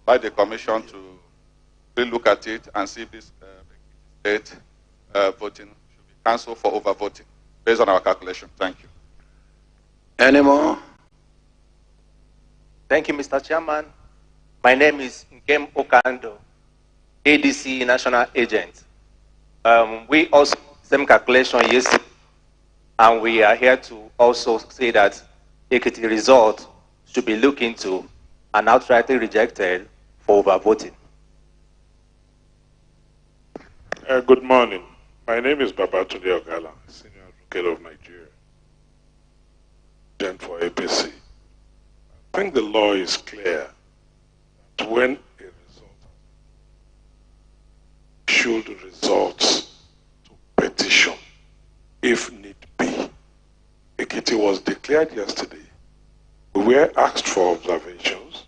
invite the commission to really look at it and see if this state voting should be cancelled for overvoting based on our calculation. Thank you. Any more? Thank you, Mr. Chairman. My name is Nkem Okando, ADC National Agent. We also same calculation yesterday, and we are here to also say that Ekiti result should be looked into and outrightly rejected for overvoting. Good morning. My name is Babatunde Ogala, Senior Advocate of Nigeria, agent for APC. I think the law is clear that when a result should result to petition, if need be. Ekiti was declared yesterday. We were asked for observations,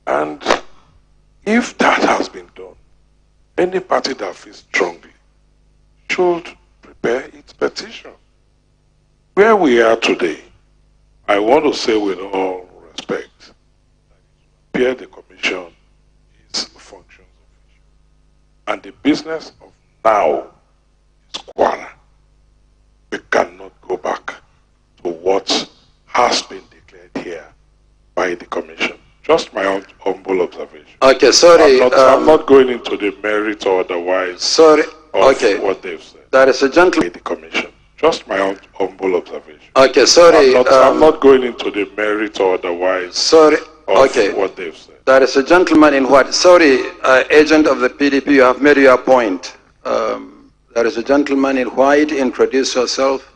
and if that has been done, any party that feels strongly should prepare its petition. Where we are today, I want to say with all respect that it appears the commission is functions official. And the business of now is Kwara. We cannot go back to what has been declared here by the commission. Just my own humble observation. Okay, sorry. I'm not going into the merit or otherwise sorry. of what they've said. There is a gentleman. The commission. Just my own humble observation. Okay, sorry. I'm not going into the merit or otherwise sorry. of what they've said. There is a gentleman in white. Sorry, agent of the PDP, you have made your point. There is a gentleman in white. Introduce yourself.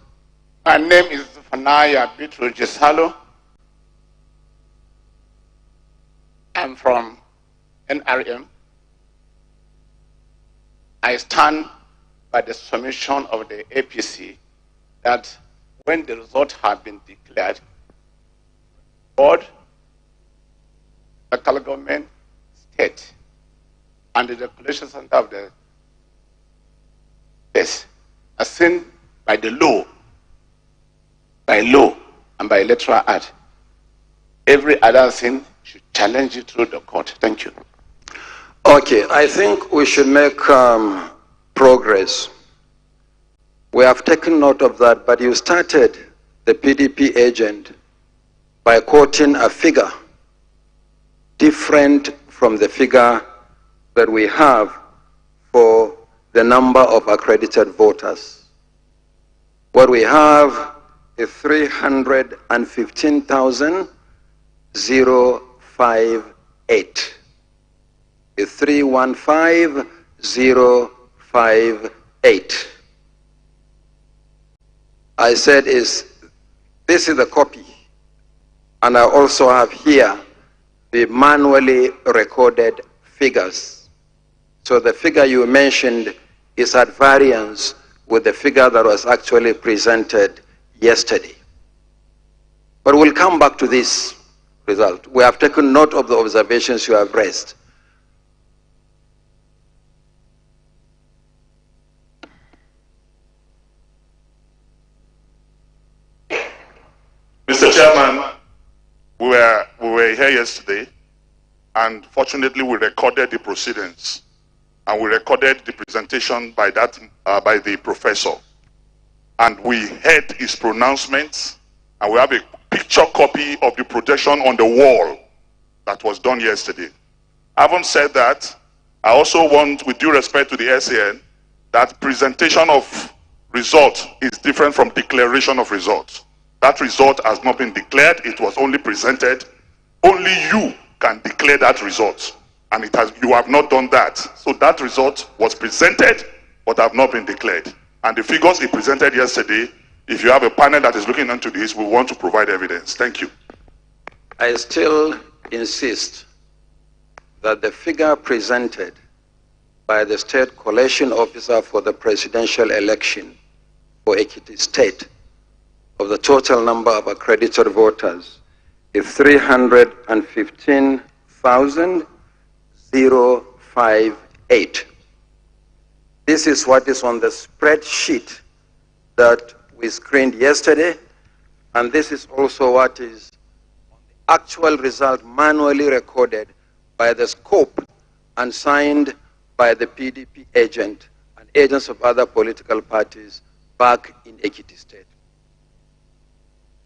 My name is Fanaya Bitru Jesalo. I'm from NRM. I stand by the submission of the APC that when the result had been declared, board, local government, state, and the declaration center of the yes, as seen by the law, and by electoral act, every other thing should challenge it through the court. Thank you. Okay, I think we should make progress. We have taken note of that, but you started the PDP agent by quoting a figure different from the figure that we have for the number of accredited voters. What we have is 315,058. Is 315,058. I said this is the copy, and I also have here the manually recorded figures. So the figure you mentioned is at variance with the figure that was actually presented yesterday. But we'll come back to this result. We have taken note of the observations you have raised. Mr. Chairman, we were here yesterday, and fortunately we recorded the proceedings, and we recorded the presentation by the professor, and we heard his pronouncements, and we have a picture copy of the projection on the wall that was done yesterday. Having said that, I also want, with due respect to the SAN, that presentation of result is different from declaration of results. That result has not been declared, it was only presented. Only you can declare that result, and you have not done that. So that result was presented, but have not been declared. And the figures he presented yesterday, if you have a panel that is looking into this, we want to provide evidence. Thank you. I still insist that the figure presented by the State Collation Officer for the presidential election for Ekiti State of the total number of accredited voters is 315,058. This is what is on the spreadsheet that we screened yesterday, and this is also what is on the actual result manually recorded by the scope and signed by the PDP agent and agents of other political parties back in Ekiti State.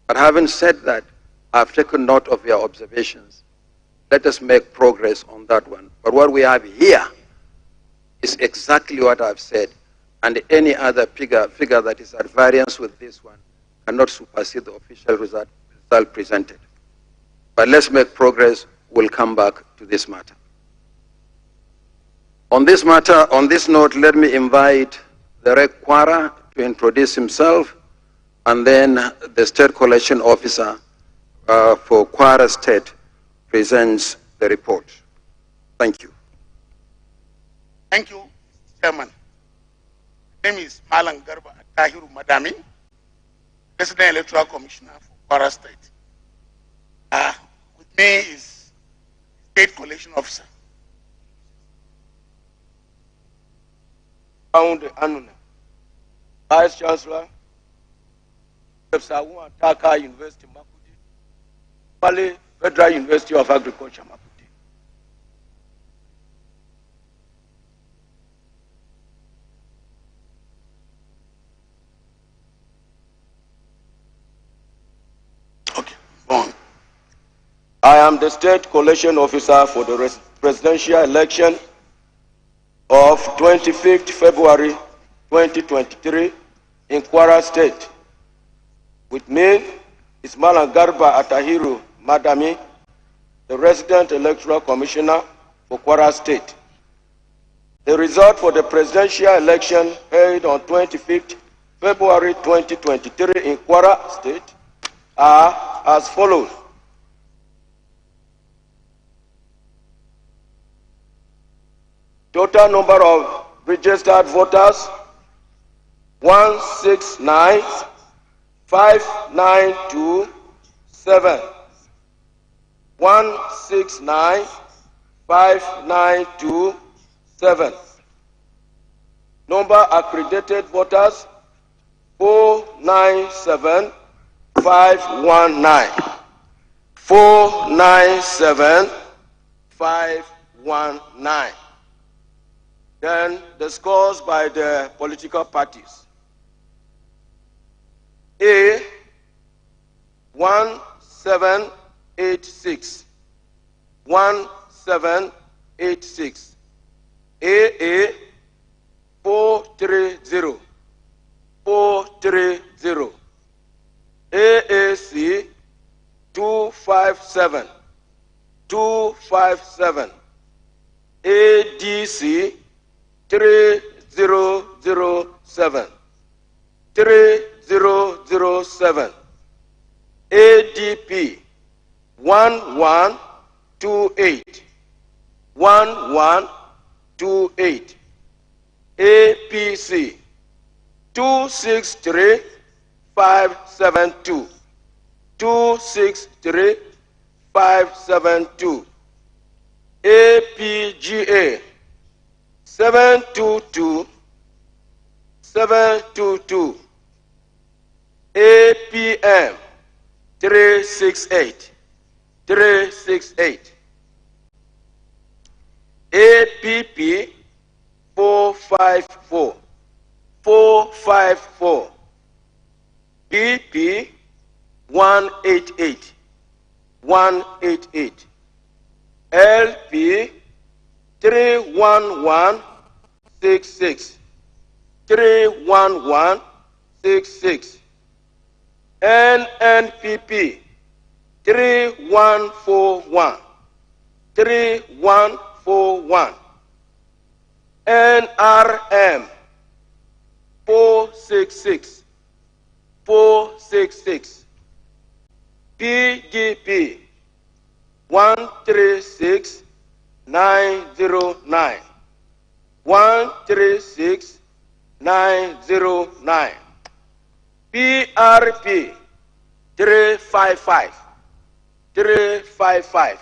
But having said that, I've taken note of your observations. Let us make progress on that one. But what we have here is exactly what I've said, and any other figure that is at variance with this one cannot supersede the official result presented. But let's make progress. We'll come back to this matter. On this matter, on this note, let me invite the Rec Kwara to introduce himself, and then the State Collection Officer for Kwara State presents the report. Thank you. Thank you, Chairman. My name is Malang Garba Tahiru Madami, President Electoral Commissioner for Kwara State. With me is State Collection Officer. Found Anuna, Vice Chancellor of Sawu Taka University Maputo, Mali Federal University of Agriculture Maputo. Okay, go on. I am the State Collection Officer for the presidential election of 25th February 2023 in Kwara State. With me is Malang Garba Atahiru Madami, the Resident Electoral Commissioner for Kwara State. The result for the presidential election held on 25th February 2023 in Kwara State are as follows. Total number of registered voters, 169,592,7. 169,592,7. Number accredited voters, 497,519. 497,519. Then the scores by the political parties. A, 1786. 1786. AA, 430. 430. AAC, 257. 257. ADC, 3007. 3007. ADP 1128. 1128. APC 263572. 263572. APGA 722. 722. APM 368. 368. APP 454. 454. BP 188. 188. LP 31166. 31166. NNPP 3141. 3141. NRM 466. 466. PDP 136909. 136909. PRP 355. 355.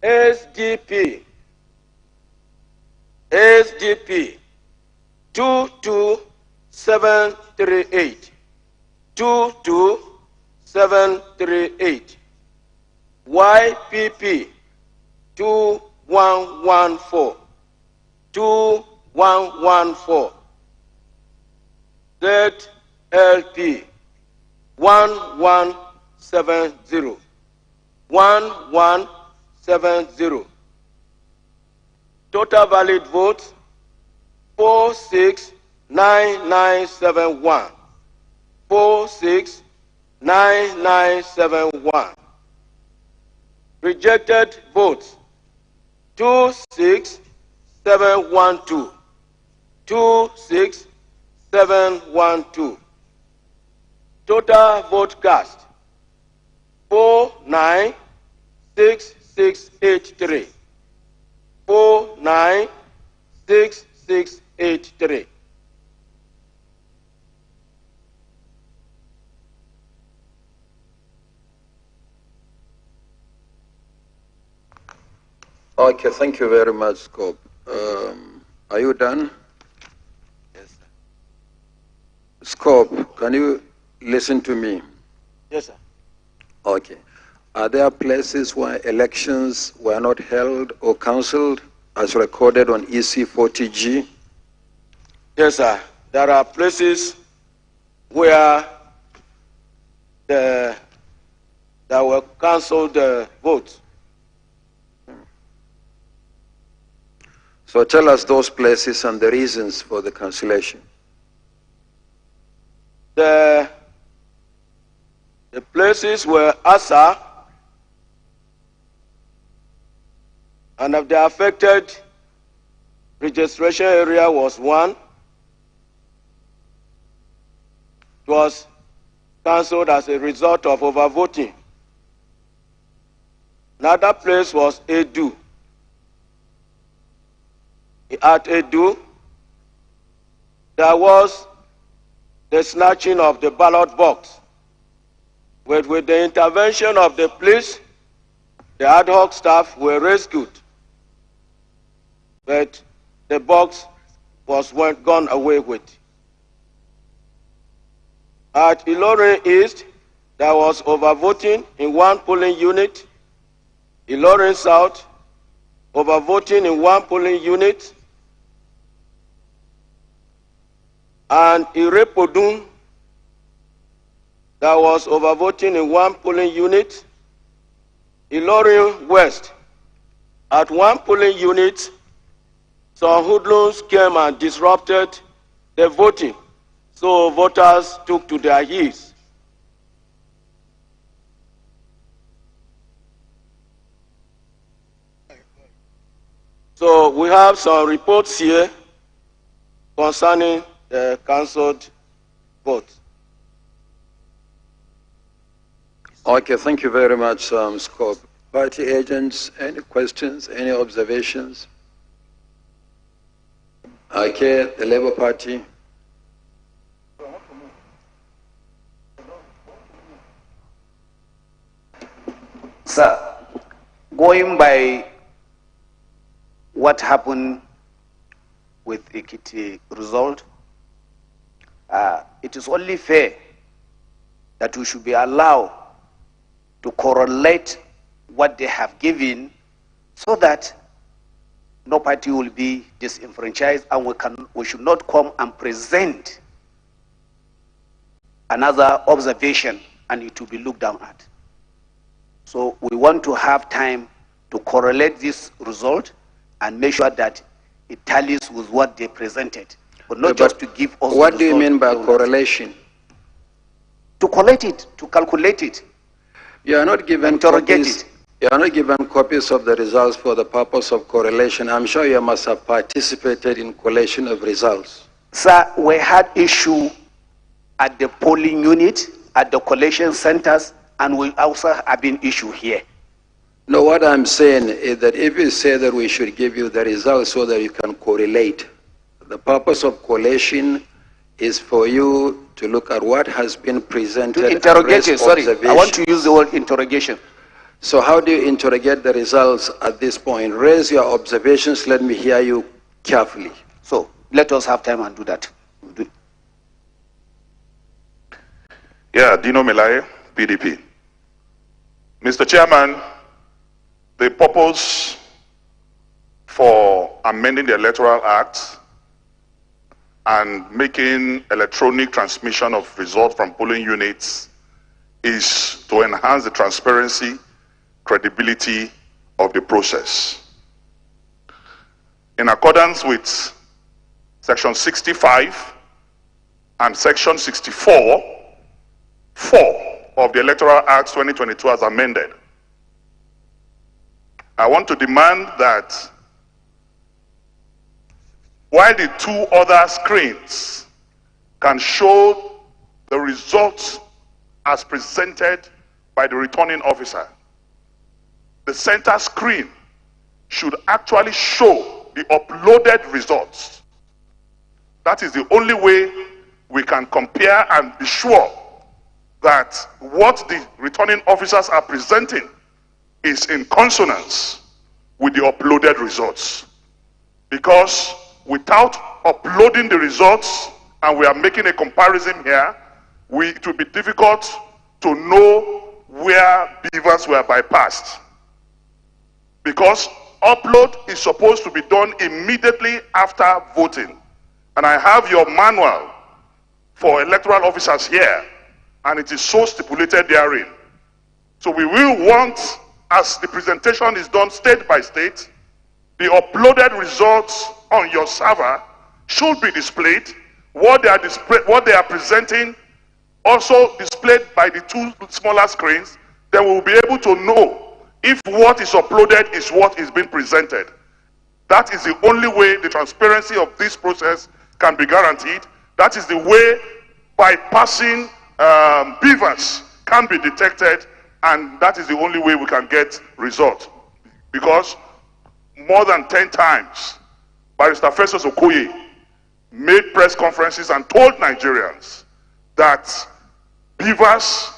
SDP 22738. 22738. YPP 2114, 2114, ZLP 1170, 1170. Total valid votes 469971, 469971. Rejected votes 26712, 26712. Total vote cast 496683, 496683. Okay, thank you very much, Scope. Are you done? Yes, sir. Scope, can you listen to me? Yes, sir. Okay. Are there places where elections were not held or cancelled as recorded on EC 40G? Yes, sir. There are places where there were cancelled votes. So tell us those places and the reasons for the cancellation. The places were Asa, and of the affected registration area was one. It was cancelled as a result of overvoting. Another place was Edu. At Edu, there was the snatching of the ballot box. With the intervention of the police, the ad hoc staff were rescued, but the box was gone away with. At Ilorin East, there was overvoting in one polling unit. Ilorin South, overvoting in one polling unit. And Irepodun, there was overvoting in one polling unit. Ilorin West, at one polling unit, some hoodlums came and disrupted the voting, so voters took to their heels. So we have some reports here concerning the cancelled vote. Okay, thank you very much, Scope. Party agents, any questions, any observations? Okay, the Labour Party. Sir, going by what happened with Ekiti result, it is only fair that we should be allowed to correlate what they have given so that no party will be disenfranchised, and we should not come and present another observation and it will be looked down at. So we want to have time to correlate this result and make sure that it tallies with what they presented, but not just to give us. What do you mean by correlation? To collate it, to calculate it. You are not given copies. You are not given copies of the results for the purpose of correlation. I'm sure you must have participated in collation of results. Sir, we had issue at the polling unit, at the collation centers, and we also have been issue here. No, what I'm saying is that if you say that we should give you the results so that you can correlate, the purpose of collation is for you to look at what has been presented. To interrogate it, sorry, I want to use the word interrogation. So how do you interrogate the results at this point? Raise your observations, let me hear you carefully. So let us have time and do that. Yeah, Dino Melaye, PDP. Mr. Chairman, the purpose for amending the Electoral Act and making electronic transmission of results from polling units is to enhance the transparency, credibility of the process. In accordance with Section 65 and Section 64(4) of the Electoral Act 2022 as amended, I want to demand that while the two other screens can show the results as presented by the returning officer, the center screen should actually show the uploaded results. That is the only way we can compare and be sure that what the returning officers are presenting is in consonance with the uploaded results. Because without uploading the results, and we are making a comparison here, it will be difficult to know where beavers were bypassed. Because upload is supposed to be done immediately after voting. And I have your manual for electoral officers here, and it is so stipulated therein. So we will want, as the presentation is done state by state, the uploaded results on your server should be displayed. What they are presenting also displayed by the two smaller screens. Then we will be able to know if what is uploaded is what is being presented. That is the only way the transparency of this process can be guaranteed. That is the way bypassing beavers can be detected, and that is the only way we can get results. Because more than 10 times, Barrister Festus Okoye made press conferences and told Nigerians that beavers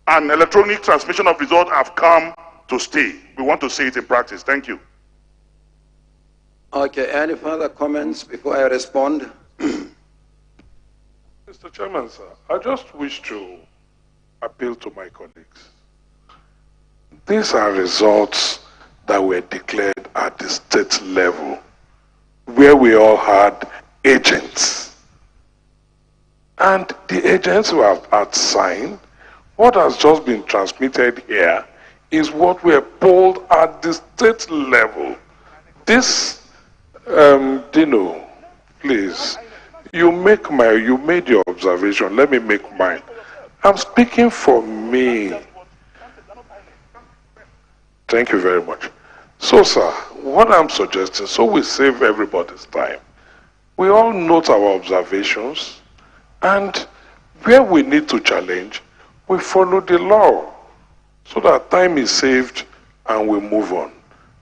and electronic transmission of results have come to stay. We want to see it in practice. Thank you. Okay, any further comments before I respond? Mr. Chairman, sir, I just wish to appeal to my colleagues. These are results that were declared at the state level, where we all had agents. And the agents who have had signed, what has just been transmitted here is what were polled at the state level. This, Dino, please, you made your observation, let me make mine. I'm speaking for me. Thank you very much. So, sir, what I'm suggesting, so we save everybody's time, we all note our observations, and where we need to challenge, we follow the law, so that time is saved and we move on.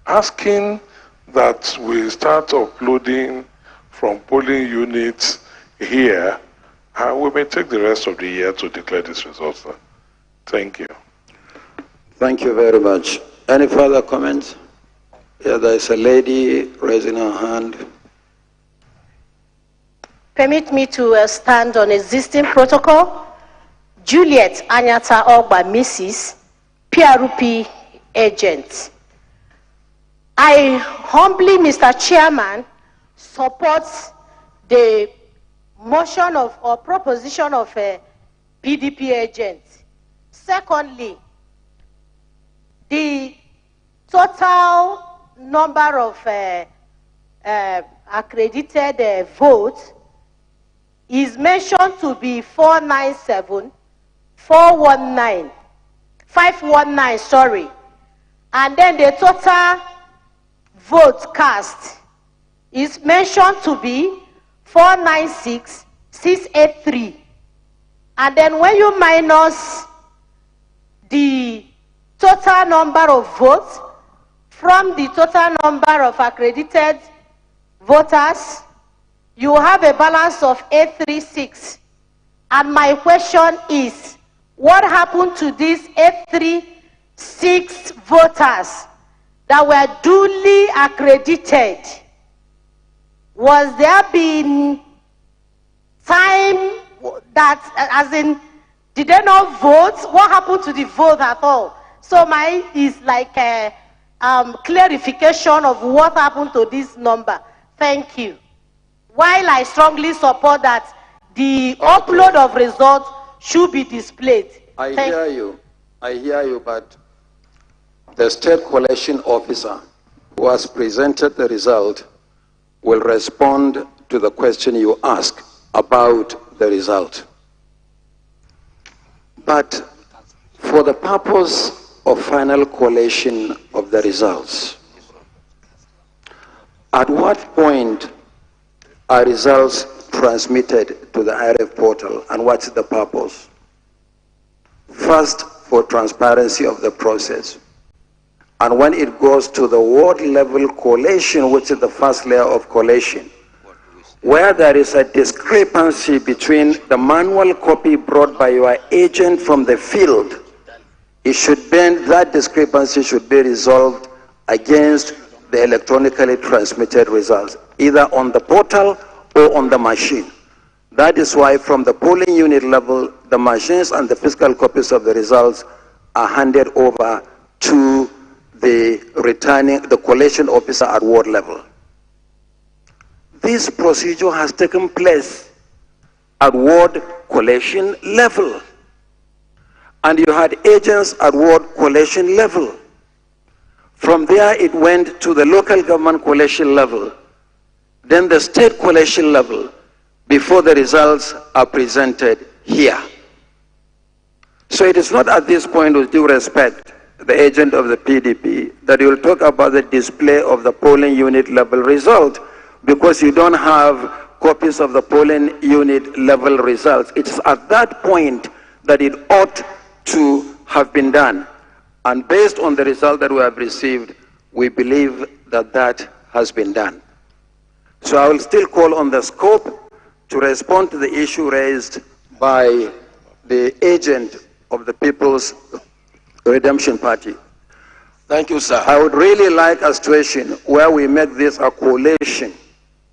Asking that we start uploading from polling units here, we may take the rest of the year to declare these results, sir. Thank you. Thank you very much. Any further comments? Yeah, there is a lady raising her hand. Permit me to stand on existing protocol. Juliet Anyata Ogba, Mrs. PRP agent. I humbly, Mr. Chairman, support the motion of or proposition of a PDP agent. Secondly, the total number of accredited votes is mentioned to be 519, sorry. And then the total vote cast is mentioned to be 496,683. And then when you minus the total number of votes from the total number of accredited voters, you have a balance of 836. And my question is, what happened to these 836 voters that were duly accredited? Was there been time that, as in, did they not vote? What happened to the vote at all? So mine is like clarification of what happened to this number. Thank you. While I strongly support that the upload of results should be displayed. I hear you, but the state collection officer who has presented the result will respond to the question you ask about the result. But for the purpose of final collation of the results, at what point are results transmitted to the IRF portal, and what's the purpose? First, for transparency of the process. And when it goes to the ward level collation, which is the first layer of collation, where there is a discrepancy between the manual copy brought by your agent from the field, that discrepancy should be resolved against the electronically transmitted results, either on the portal or on the machine. That is why from the polling unit level, the machines and the physical copies of the results are handed over to the collation officer at ward level. This procedure has taken place at ward collation level. And you had agents at ward collation level. From there, it went to the local government collation level, then the state collation level, before the results are presented here. So it is not at this point, with due respect, the agent of the PDP, that you will talk about the display of the polling unit level result, because you don't have copies of the polling unit level results. It is at that point that it ought to have been done. And based on the result that we have received, we believe that that has been done. So I will still call on the scope to respond to the issue raised by the agent of the People's Redemption Party. Thank you, sir. I would really like a situation where we make this a collation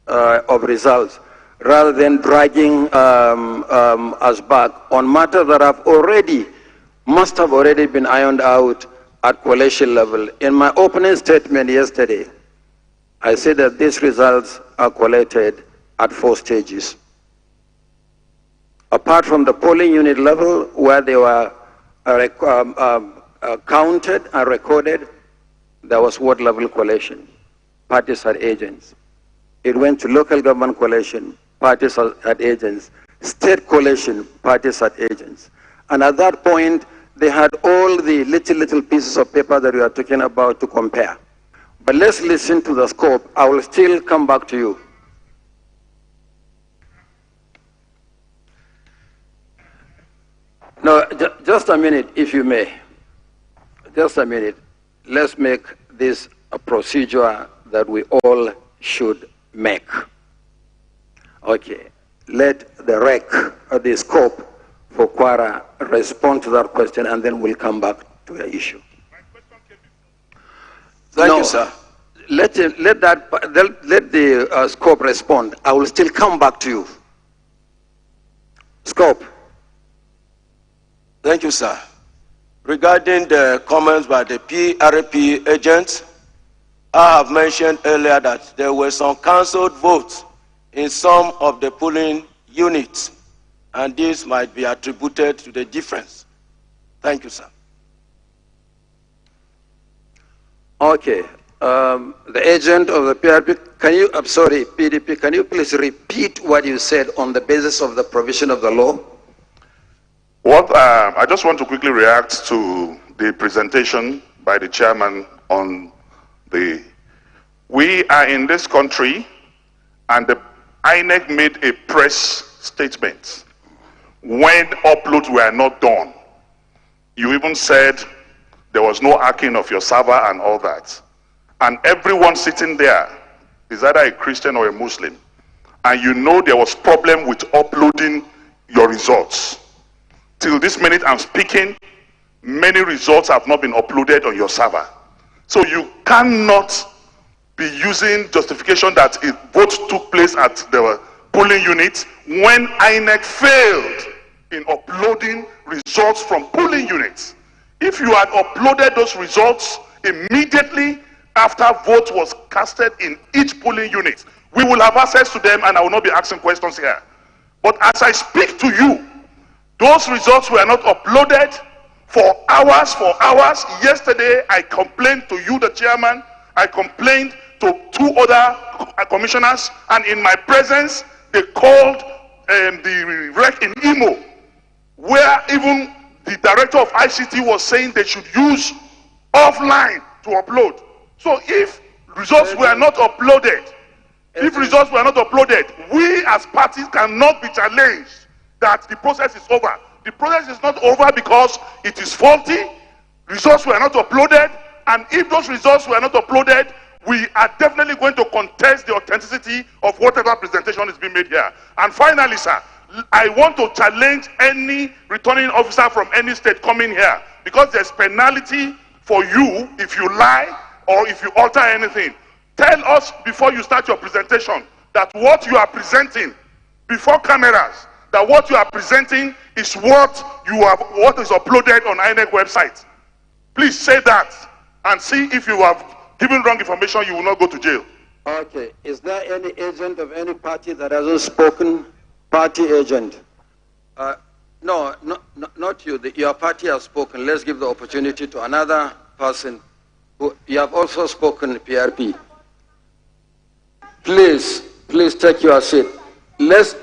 of results, rather than dragging us back on matters that must have already been ironed out at collation level. In my opening statement yesterday, I said that these results are collated at 4 stages. Apart from the polling unit level, where they were counted and recorded, there was ward level collation. Parties had agents. It went to local government collation, parties had agents. State collation, parties had agents. And at that point, they had all the little pieces of paper that we are talking about to compare. But let's listen to the scope. I will still come back to you. No, just a minute, if you may. Just a minute. Let's make this a procedure that we all should make. Okay. Let the rec, the scope for Kwara, respond to that question, and then we'll come back to the issue. Thank you, sir. Let the scope respond. I will still come back to you. Scope. Thank you, sir. Regarding the comments by the PRP agents, I have mentioned earlier that there were some cancelled votes in some of the polling units, and this might be attributed to the difference. Thank you, sir. Okay. The agent of the PRP, PDP, can you please repeat what you said on the basis of the provision of the law? I just want to quickly react to the presentation by the chairman on we are in this country, and the INEC made a press statement when uploads were not done. You even said there was no hacking of your server and all that. And everyone sitting there is either a Christian or a Muslim. And you know there was problem with uploading your results. Till this minute I'm speaking, many results have not been uploaded on your server. So you cannot be using justification that votes took place at the polling unit when INEC failed in uploading results from polling units. If you had uploaded those results immediately after vote was casted in each polling unit. We will have access to them, and I will not be asking questions here. But as I speak to you, those results were not uploaded for hours, Yesterday, I complained to you, the chairman. I complained to 2 other commissioners, and in my presence, they called the rec in Imo, where even the director of ICT was saying they should use offline to upload. So if results were not uploaded, we as parties cannot be challenged that the process is over. The process is not over because it is faulty. Results were not uploaded, and if those results were not uploaded, we are definitely going to contest the authenticity of whatever presentation is being made here. And finally, sir, I want to challenge any returning officer from any state coming here, because there's penalty for you if you lie or if you alter anything. Tell us before you start your presentation that what you are presenting before cameras, that what you are presenting is what is uploaded on INEC website. Please say that, and see if you have given wrong information, you will not go to jail. Okay. Is there any agent of any party that hasn't spoken? Party agent? No, not you. Your party has spoken. Let's give the opportunity to another person. You have also spoken, PRP. Please take your seat. Let's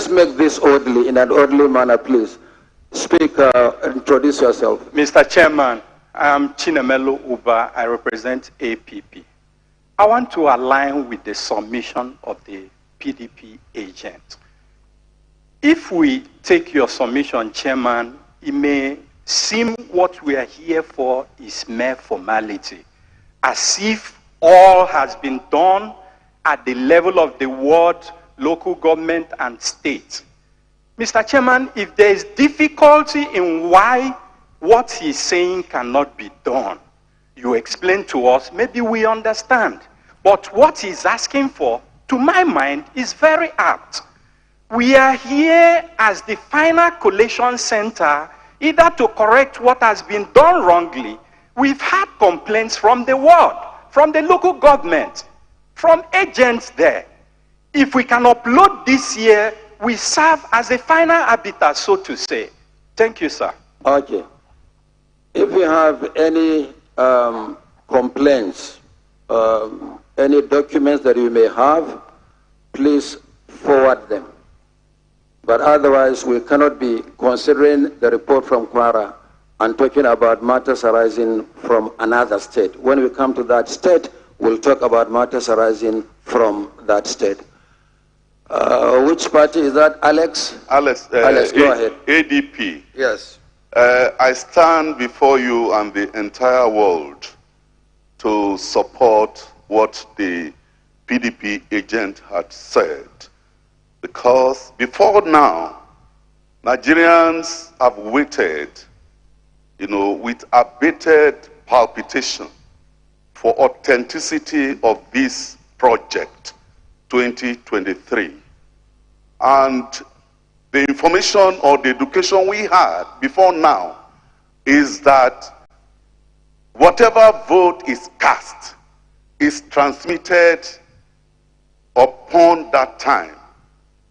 make this orderly, in an orderly manner, please. Speak, introduce yourself. Mr. Chairman, I'm Chinemelo Uba. I represent APP. I want to align with the submission of the PDP agent. If we take your submission, Chairman, it may seem what we are here for is mere formality, as if all has been done at the level of the ward, local government, and state. Mr. Chairman, if there is difficulty in why what he's saying cannot be done, you explain to us, maybe we understand. But what he's asking for, to my mind, is very apt. We are here as the final collation center, either to correct what has been done wrongly. We've had complaints from the ward, from the local government, from agents there. If we can upload this year, we serve as a final arbiter, so to say. Thank you, sir. Okay. If you have any complaints, any documents that you may have, please forward them. But otherwise, we cannot be considering the report from Kwara and talking about matters arising from another state. When we come to that state, we'll talk about matters arising from that state. Which party is that, Alex? Alex, go ahead. ADP. Yes. I stand before you and the entire world to support what the PDP agent had said. Because before now, Nigerians have waited, with abated palpitation for authenticity of this project 2023. And the information or the education we had before now is that whatever vote is cast is transmitted upon that time.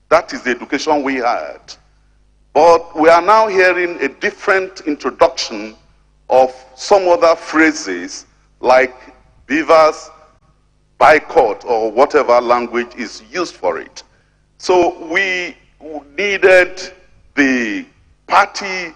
That is the education we had. But we are now hearing a different introduction of some other phrases like beavers, boycott, or whatever language is used for it. So we needed the party,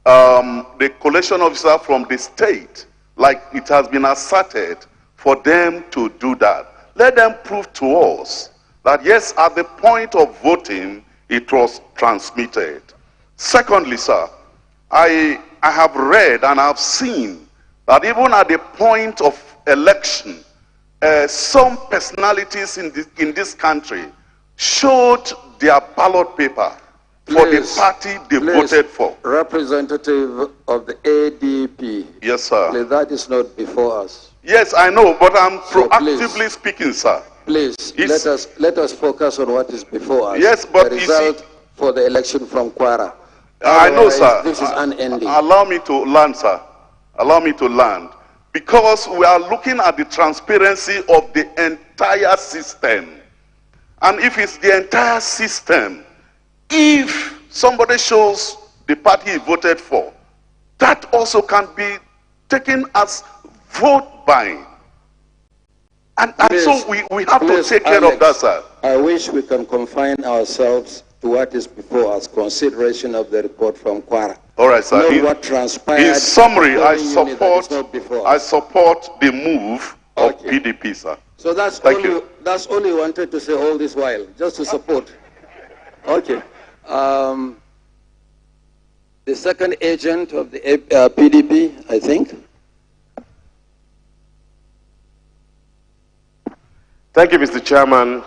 the collation officer from the state, like it has been asserted, for them to do that. Let them prove to us that yes, at the point of voting, it was transmitted. Secondly, sir, I have read and I've seen that even at the point of election, some personalities in this country showed their ballot paper for the party they voted for. Representative of the ADP. Yes, sir. Please, that is not before us. Yes, I know, but I'm proactively speaking, sir. Please, let us focus on what is before us. Yes, but the result for the election from Kwara. I know, sir. This is unending. Allow me to land, sir. Allow me to land. because we are looking at the transparency of the entire system. And if it's the entire system, if somebody shows the party he voted for, that also can be taken as vote buying. And so we have to take care of that, sir. I wish we can confine ourselves to what is before us, consideration of the report from Kwara. All right, sir. Not what transpired. In summary, I support the move of Okay. PDP, sir. So that's Thank you. That's all you wanted to say all this while, just to support. Okay. The second agent of the PDP, I think. Thank you, Mr. Chairman.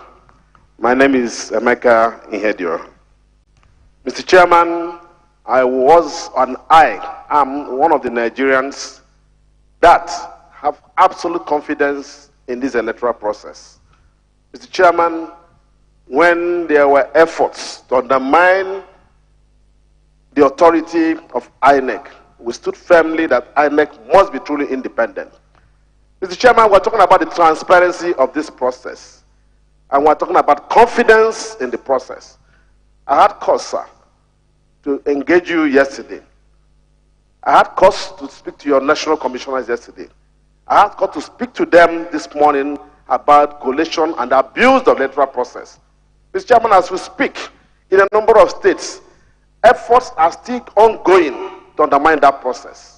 My name is Emeka Inhedio. Mr. Chairman, I am one of the Nigerians that have absolute confidence in this electoral process. Mr. Chairman, when there were efforts to undermine the authority of INEC, we stood firmly that INEC must be truly independent. Mr. Chairman, we're talking about the transparency of this process, and we're talking about confidence in the process. I had cause, sir, to engage you yesterday. I had cause to speak to your national commissioners yesterday. I had cause to speak to them this morning about collation and abuse of the electoral process. Mr. Chairman, as we speak, in a number of states, efforts are still ongoing to undermine that process.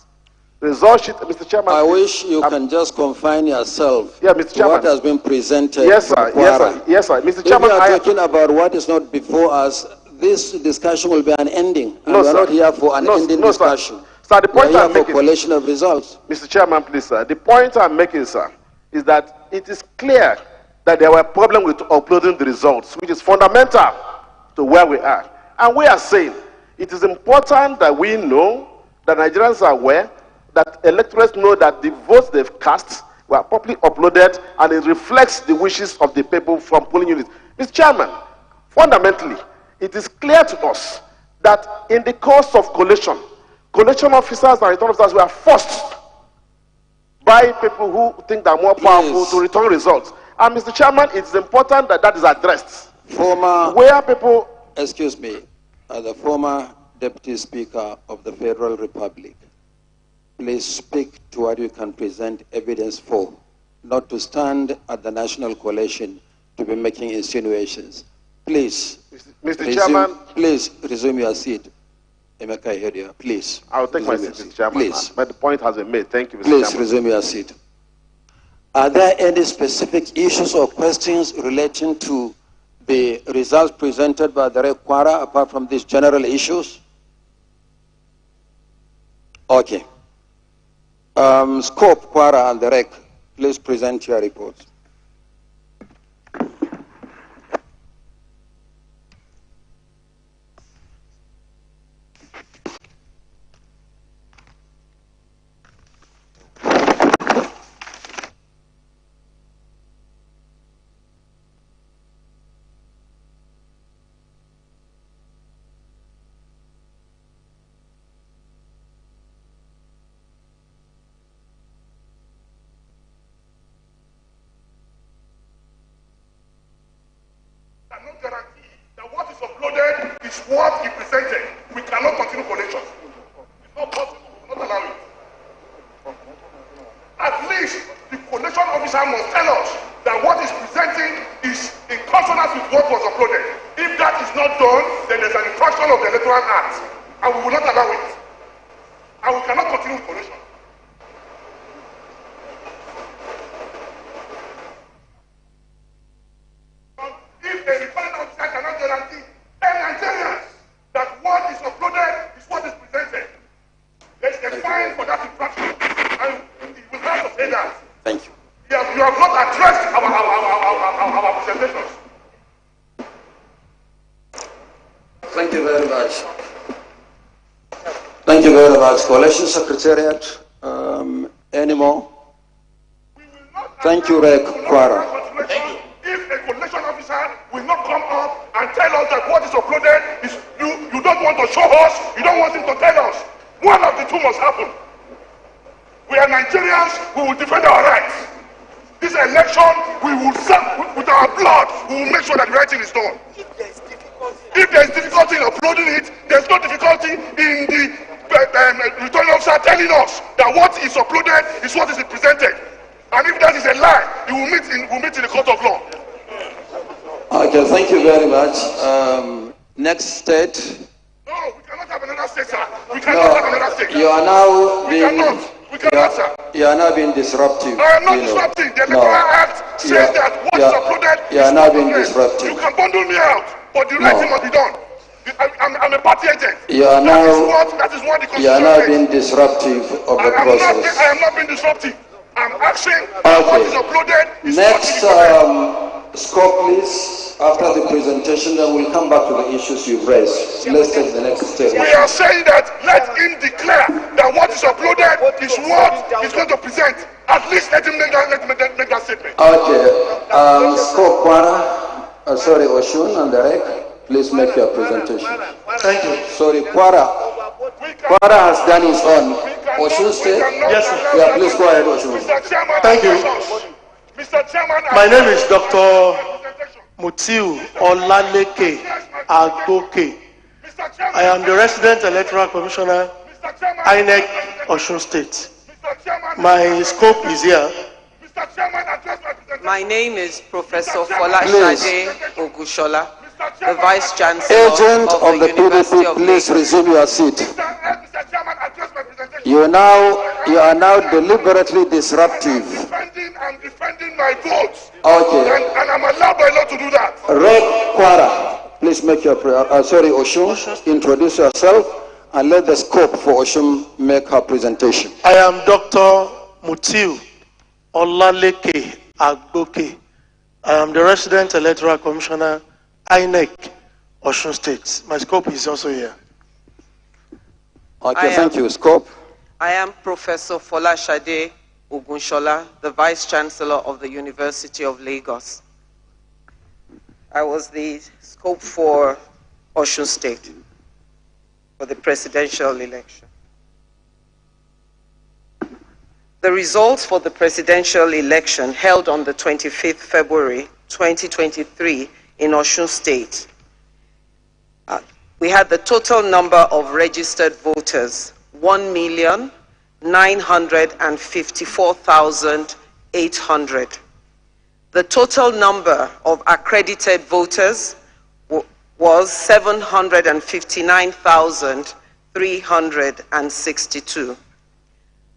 The result sheet, Mr. Chairman. I wish you can just confine yourself Mr. to what has been presented. Yes, sir. Yes, sir. Yes, sir. Mr. Chairman, if you are talking about what is not before us, this discussion will be unending. And No, we are sir. not here for an ending discussion. Sir, the point we are I'm here for making, collation of results. Mr. Chairman, please, sir. The point I'm making, sir, is that it is clear that there were problems with uploading the results, which is fundamental to where we are. And we are saying it is important that we know, that Nigerians are aware, that electors know that the votes they've cast were properly uploaded and it reflects the wishes of the people from polling units. Mr. Chairman, fundamentally, it is clear to us that in the course of collation officers and return officers were forced by people who think they're more powerful to return results. And Mr. Chairman, it's important that that is addressed. Where people... Excuse me, the former Deputy Speaker of the Federal Republic, please speak to what you can present evidence for, not to stand at the National Coalition to be making insinuations. Please, Mr. Chairman, please resume your seat. Emeka Ihedioha, please. I'll take my seat, Mr. Chairman. Please. But the point has been made. Thank you, Mr. Please Chairman. resume your seat. Are there any specific issues or questions relating to the results presented by the Rep. Kwara apart from these general issues? Okay. Scope, Kwara and the REC, please present your reports. cannot guarantee that what is uploaded is what he presented. We cannot continue collections. It's not possible. We will not allow it. At least the collection officer must tell us that what is presenting is in consonance with what was uploaded. If that is not done, then there's an infraction of the Electoral Act, and we will not allow it. And we cannot continue collection. If a returning officer cannot guarantee 10 Nigerians that what is uploaded is what is presented, there's a fine for that infraction, and we have to say that. Thank you. You have not addressed our presentations. Thank you very much. Thank you very much. Coalition Secretariat, any more? Thank you, Rec. Kwara. If a collection officer will not come up and tell us that what is uploaded is you don't want to show us, you don't want him to tell us. One of the two must happen. We are Nigerians, we will defend our rights. This election, we will serve with our blood. We will make sure that the right thing is done. If there is difficulty in uploading it, there's no difficulty in the returning officer telling us that what is uploaded is what is presented. And if that is a lie, we will meet in the court of law. Okay, thank you very much. Next state. No, we cannot have another state, sir. We cannot have another state. You are now being... We cannot, sir. You are now being disruptive. I am not disrupting. The Electoral Act says that what is uploaded you are now being disruptive. You can bundle me out, but the right thing must be done. I'm a party agent. You are now... That is what the Constitution You are now says. being disruptive of the process. I am not being disruptive. I'm asking what is uploaded is Next, scope, please. After the presentation, then we'll come back to the issues you've raised. Let's take the next step. We are saying that let him declare that what is uploaded is what he's going to present. At least let him make that statement. Okay. Scope Kwara, Oshun and Derek, please make your presentation. Thank you. Sorry, Kwara. Kwara has done his own. Oshun State? Yes, sir. Yeah, please go ahead, Oshun. Thank you. My name is Dr. Mutiu Olaleke Agboke. I am the resident electoral commissioner, INEC, Osun State. My scope is here. My name is Professor Folashade Ogushola, the Vice Chancellor Agent of the University PDP, of please Lagos. resume your seat. You are now deliberately disruptive. I'm defending my votes. Okay. And I'm allowed by law to do that. Rek Kwara, please make your Oshun, introduce yourself and let the scope for Oshun make her presentation. I am Dr. Mutiu Olaleke Agboke. I am the resident electoral commissioner, INEC, Osun State. My scope is also here. Okay, thank you. Scope. I am Professor Folashade Ogunshola, the Vice Chancellor of the University of Lagos. I was the scope for Osun State for the presidential election. The results for the presidential election held on the 25th February 2023 in Osun State. We had the total number of registered voters, 1,954,800. The total number of accredited voters was 759,362.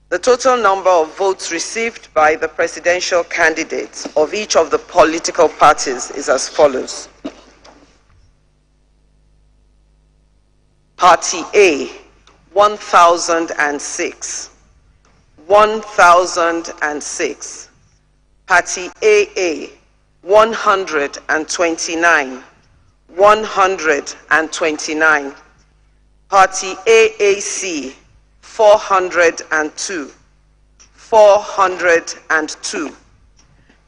The total number of votes received by the presidential candidates of each of the political parties is as follows. Party A, 1,006. 1,006. Party AA, 129. 129. Party AAC, 402. 402.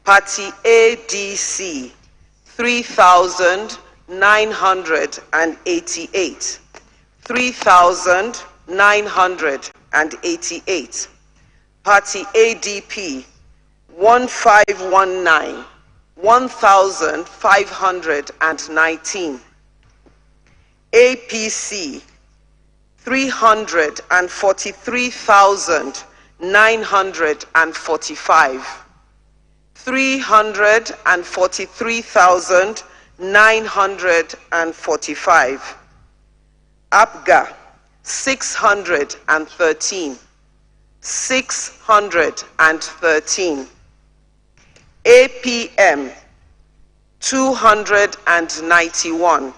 Party ADC, 3,988. 3,988. Party ADP, 1519. 1,519. APC, 343,945. 343,945. APGA, 613. 613. APM, 291.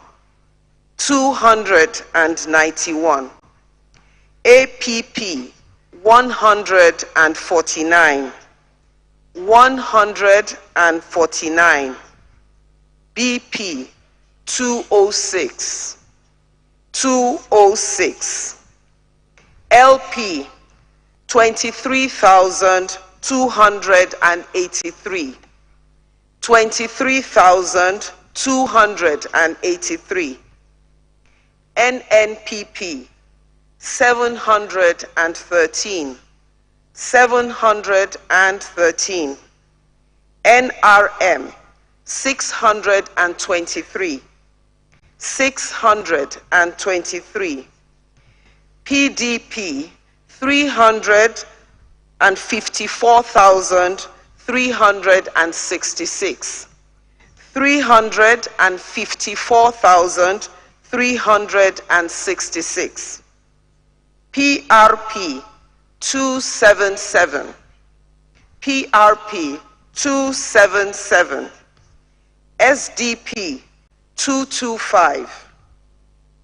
291. APP, 149. 149. BP, 206. 206. LP, 23,283. 23,283. NNPP, 713. 713. NRM 623. 623. PDP 354,366. 354,366. PRP 277. PRP 277. SDP 225.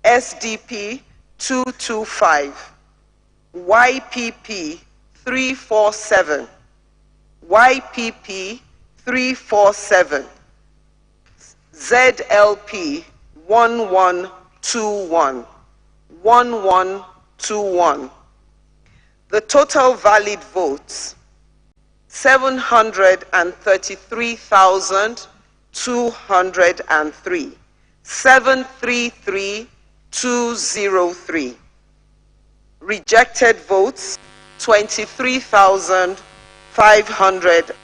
SDP 225. YPP 347. YPP 347. ZLP 1121. 1121. The total valid votes 733,203. 733,203. Rejected votes 23,500.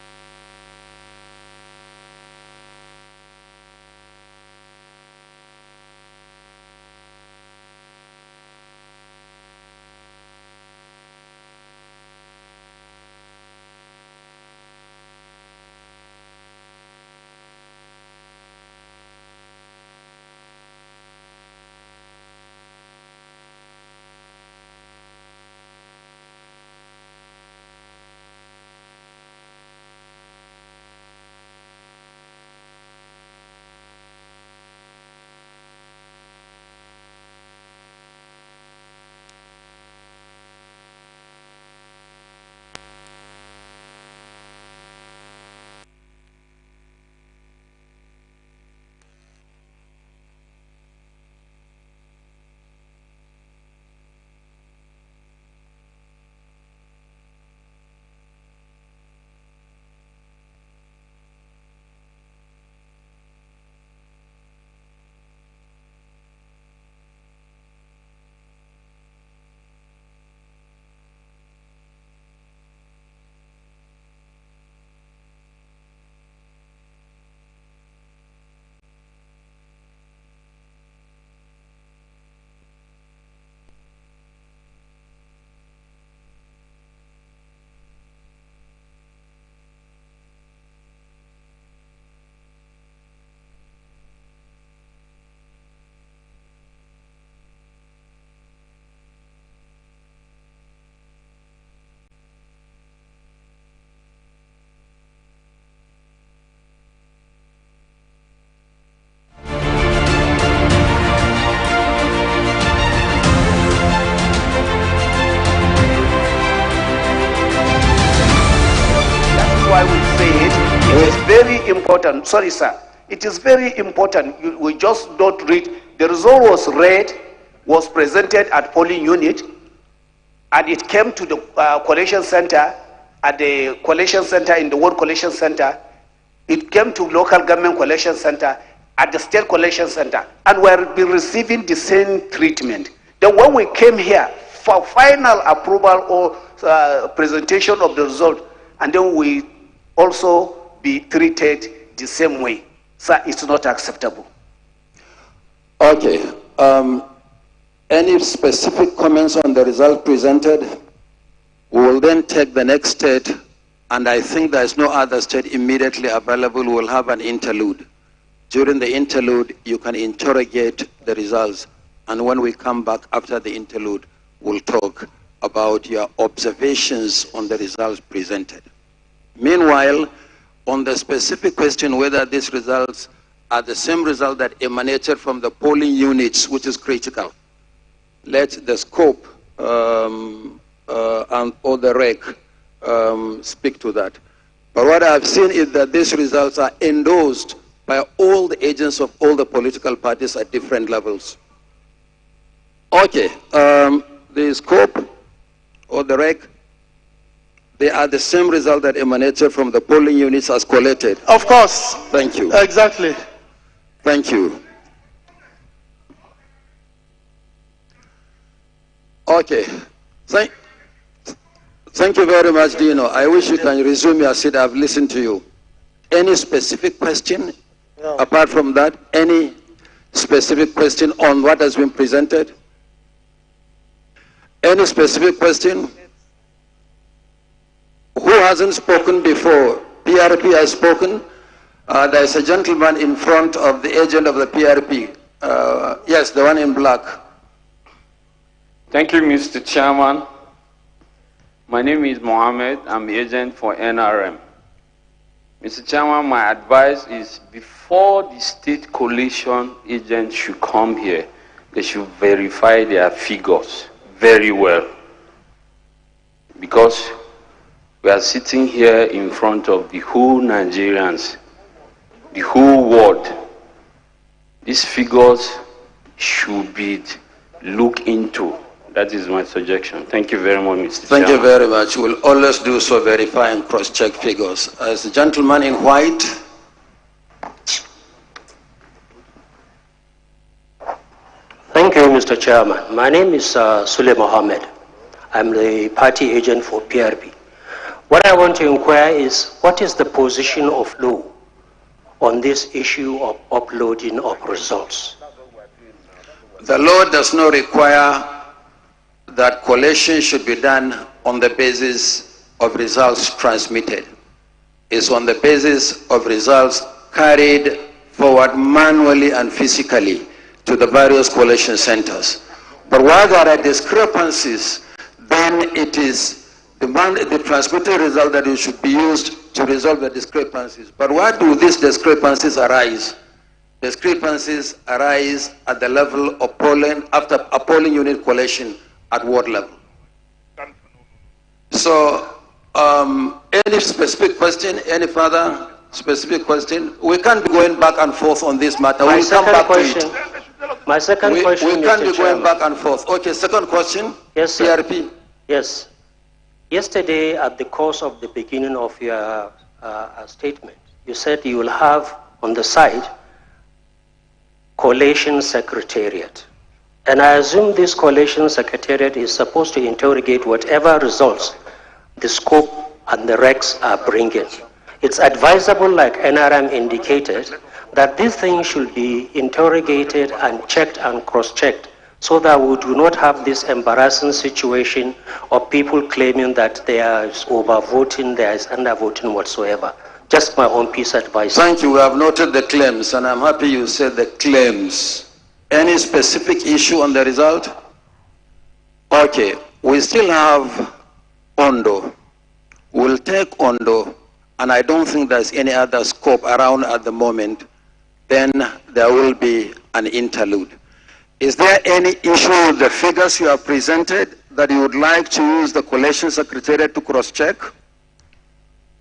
Very important. Sorry, sir. It is very important. We just don't read. The result was read, was presented at polling unit, and it came to the collation center, at the collation center in the World Collation Center. It came to local government collection center, at the state collection center, and we're been receiving the same treatment. Then when we came here for final approval or presentation of the result, and then we also be treated the same way. Sir, it's not acceptable. Okay. Any specific comments on the result presented? We will then take the next state, and I think there is no other state immediately available. We will have an interlude. During the interlude, you can interrogate the results, and when we come back after the interlude, we'll talk about your observations on the results presented. Meanwhile, on the specific question whether these results are the same result that emanated from the polling units, which is critical, let the scope and or the rec speak to that. But what I've seen is that these results are endorsed by all the agents of all the political parties at different levels. Okay, the scope or the rec, they are the same result that emanated from the polling units as collated. Of course. Thank you. Exactly. Thank you. Okay. Thank you very much, Dino. I wish you can resume your seat. I've listened to you. Any specific question? No. Apart from that, any specific question on what has been presented? Any specific question? Who hasn't spoken before? PRP has spoken. There is a gentleman in front of the agent of the PRP. Yes, the one in black. Thank you, Mr. Chairman. My name is Mohammed. I'm the agent for NRM. Mr. Chairman, my advice is before the state coalition agents should come here, they should verify their figures very well. Because we are sitting here in front of the whole Nigerians, the whole world. These figures should be looked into. That is my suggestion. Thank you very much, Mr. Thank Chairman. you very much. We'll always do so, verify and cross-check figures. As the gentleman in white. Thank you, Mr. Chairman. My name is Sule Mohammed. I'm the party agent for PRP. What I want to inquire is, what is the position of law on this issue of uploading of results? The law does not require that collation should be done on the basis of results transmitted. It's on the basis of results carried forward manually and physically to the various collation centers. But while there are discrepancies, then it is the transmitted result that it should be used to resolve the discrepancies. But why do these discrepancies arise? Discrepancies arise at the level of polling, after a polling unit collation at ward level. So, any specific question, any further specific question? We can't be going back and forth on this matter. We'll come back to it. My second question, we can't Mr. be Chairman. going back and forth. Okay, second question. Yes, sir. PRP. Yes. Yesterday, at the course of the beginning of your statement, you said you will have on the side collation secretariat. And I assume this collation secretariat is supposed to interrogate whatever results the scope and the regs are bringing. It's advisable, like NRM indicated, that these things should be interrogated and checked and cross-checked so that we do not have this embarrassing situation of people claiming that there is overvoting, there is undervoting whatsoever. Just my own piece of advice. Thank you. We have noted the claims, and I'm happy you said the claims. Any specific issue on the result? Okay, we still have Ondo. We'll take Ondo, and I don't think there's any other scope around at the moment. Then there will be an interlude. Is there any issue with the figures you have presented that you would like to use the collation secretariat to cross-check?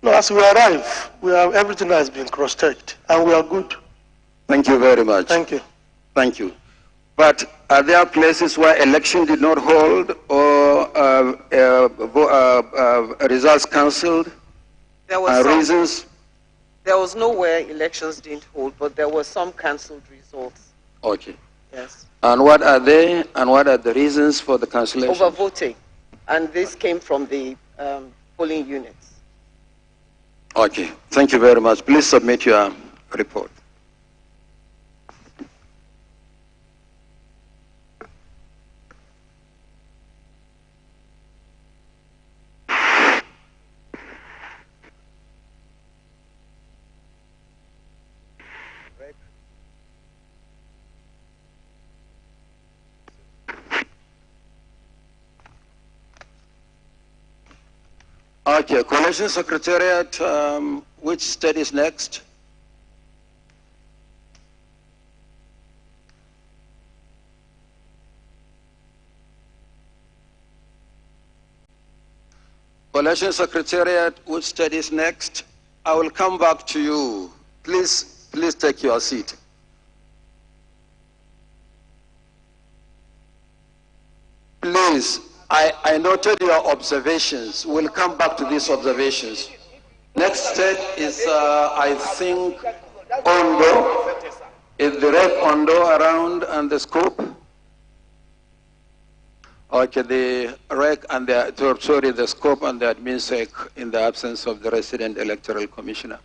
No, as we arrive, everything has been cross-checked, and we are good. Thank you very much. Thank you. Thank you. But are there places where election did not hold or results cancelled? There was reasons? There was nowhere elections didn't hold, but there were some cancelled results. Okay. Yes. And what are they, and what are the reasons for the cancellation? Overvoting. And this came from the polling units. Okay. Thank you very much. Please submit your report. Okay, Collation Secretariat, which state is next? Collation Secretariat, which state is next? I will come back to you. Please take your seat. Please. I noted your observations. We'll come back to these observations. Next state is, I think, Ondo. Is the red Ondo around and the scope? Okay, the rec and the scope and the admin sec in the absence of the resident electoral commissioner.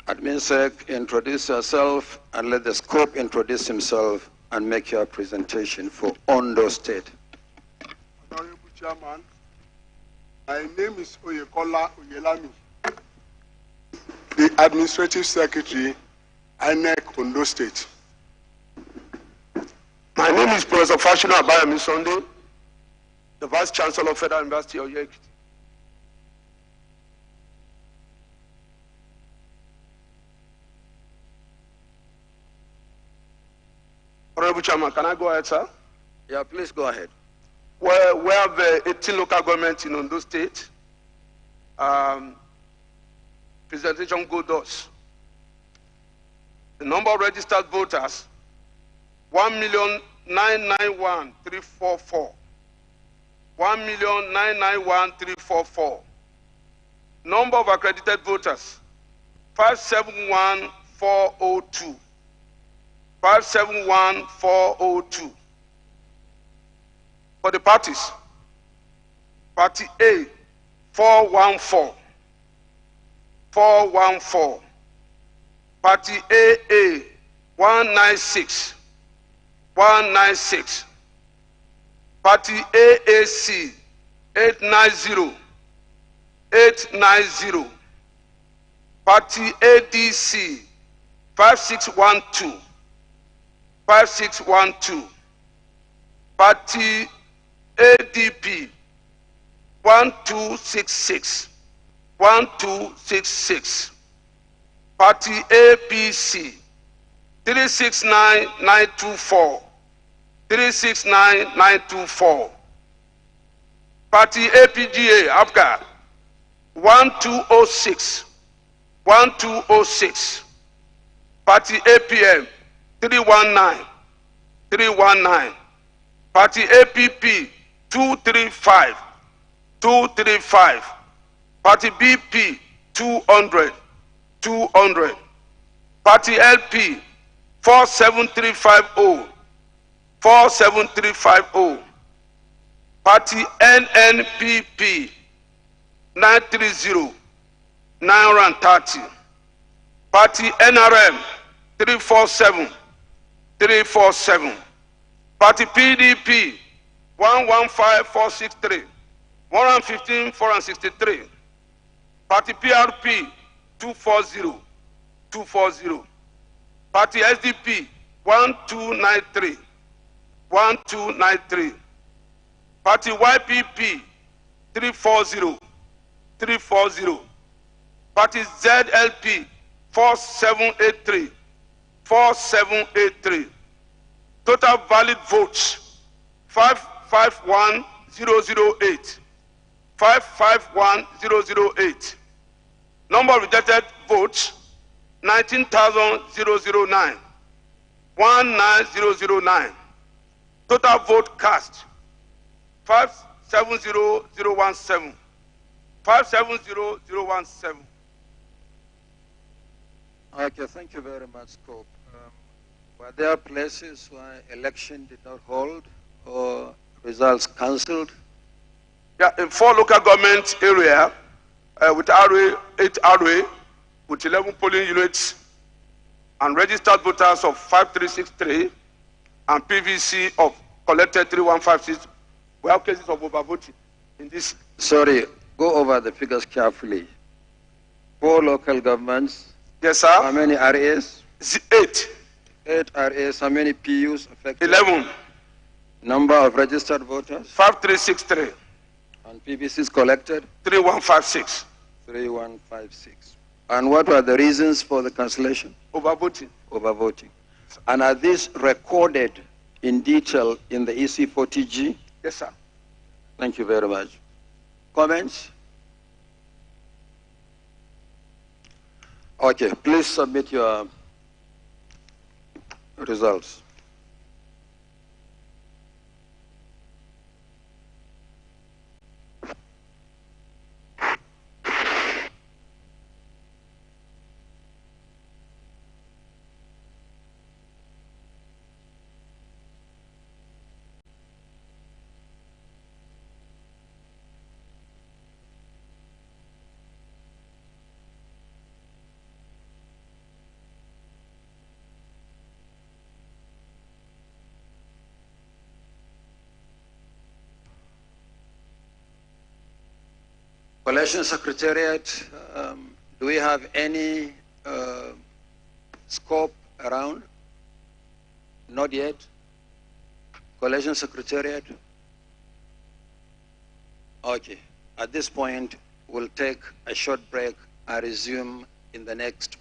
Admin Sec, introduce yourself and let the scope introduce himself and make your presentation for Ondo State. Honorable Chairman, my name is Oyekola Oyelami, the Administrative Secretary, INEC Ondo State. My name is Professor Fashino Abayami Sunday, the Vice Chancellor of Federal University of Oyo Ekiti. Honorable Chairman, can I go ahead, sir? Yeah, please go ahead. Well, we have 18 local governments in Ondo State. Presentation go thus. The number of registered voters, 1,991,344. 1,991,344. Number of accredited voters, 571,402. 571,402. For the parties, Party A, 414. 414. Party AA, 196. 196. Party AAC, 890. 890. Party ADC, 5612. 5612. Party ADP, 1266. 1266. Party APC, 369924. 369924. Party APGA, APGA, 1206. 1206. Party APM, 319. 319. Party APP, 235. 235. Party BP, 200. 200. Party LP, 47350. 47350. Party NNPP, 930. 930. Party NRM, 347. 347. Party PDP, 115463. 115,463. Party PRP, 240. 240. Party SDP, 1293. 1293. Party YPP, 340. 340. Party ZLP, 4783. 4783. Total valid votes, 551,008. 551,008. Number of rejected votes, 19,009. 19009. Total vote cast, 570,017. 570,017. Okay, thank you very much, Scope. Were there places where election did not hold or results cancelled? Yeah, in 4 local government area with RA, 8 RA, with 11 polling units and registered voters of 5363 and PVC of collected 3156. We have cases of overvoting in this. Sorry, go over the figures carefully. 4 local governments. Yes, sir. How many RAs? 8. 8 RAs. How many PUs affected? 11. Number of registered voters? 5363. And PVCs collected? 3156. 3156. And what were the reasons for the cancellation? Overvoting. overvoting. And are these recorded in detail in the EC40G? Yes, sir. Thank you very much. Comments? Okay, please submit your results. Collation Secretariat, do we have any scope around? Not yet. Collation Secretariat? Okay. At this point, we'll take a short break and resume in the next